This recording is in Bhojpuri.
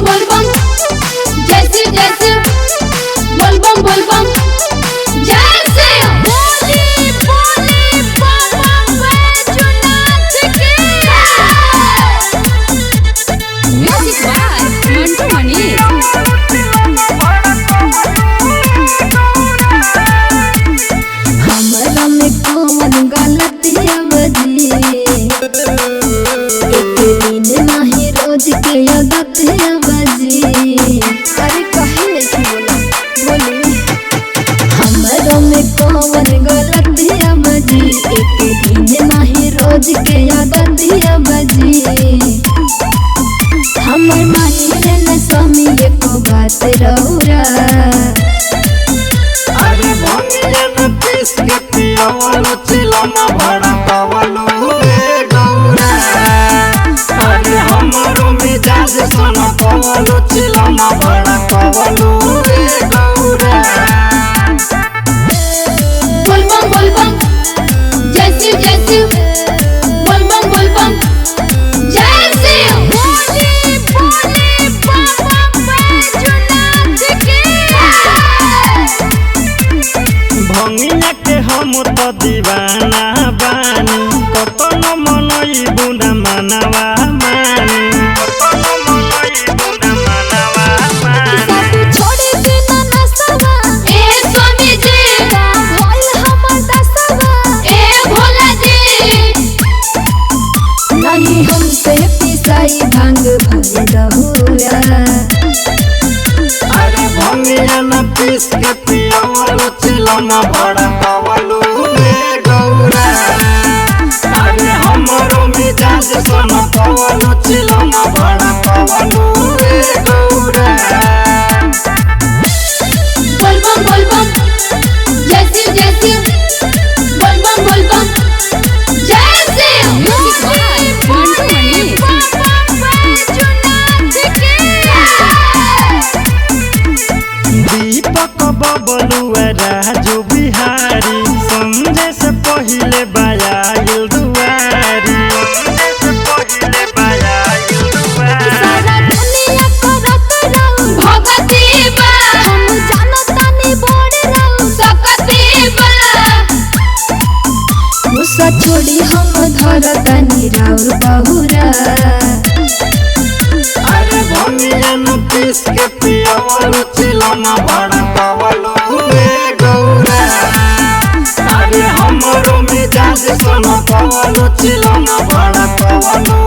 बोलबम जैसे जैसे बोलबम बोलबम जैसे बोली बोली बाबा बैजनाथ की म्यूजिक बाय मंटू मनी। हमरा में कौन गलतियां बजी नहीं रोज के आदतियां बजी। अरे कहे नहीं बोला बोली हमरा में कौन गलतियां बजी एक दिन नहीं रोज के आदतियां बजी। हमर मानी न स्वामी एको बात रौरा अरे भंगिया न पीस के पियावलो चिलमा बड़ा पावलो रे गौरा। अरे हमरो मिजाज सोना पावलो चिलमा बड़ा पावलो रे गौरा। बोलबम बोलबम जैसे जैसे बोलबम बोलबम जैसे बोली बोली बाबा बैजनाथ की। भंगिया के हम तो दीवाना बानी कतनो मनई बुना मानवा मानी कतनो मनई बुना मानवा मानी। सब छोड़ के ना नसवा ए स्वामी जी का भोल हमर दसवा ए भोला जी। नहीं हमसे पिसाई भांग भले दहुरा अरे भंगिया न पीस के पियावलो चिलमा बड़ा पावलो रे गौरा। अरे हमरो मिजाज सोना पावलो चिलमा बड़ा पावलो रे गौरा। बोलबम बोलबम जैसे जैसे बोलबम बोलबम जैसे म्यूजिक बाय मंटू मनी। बाबा बैजनाथ की। दीपक बबलुआ राजू बिहारी समझे से पहिले बायाइल दुआरी समझे से पहिले बायाइल दुआरी। सारा दुनिया करत रहू भगती बा हम जानतानी बड़ रहू सकती बा। गुस्सा छोड़ी हम धरतानी राउर बहुरा अरे भंगिया न पीस के पियावलो चिलमा बड़ा पावलो रे गौरा। अरे हमरो मिजाज सोना पावलो चिलमा बड़ा पावलो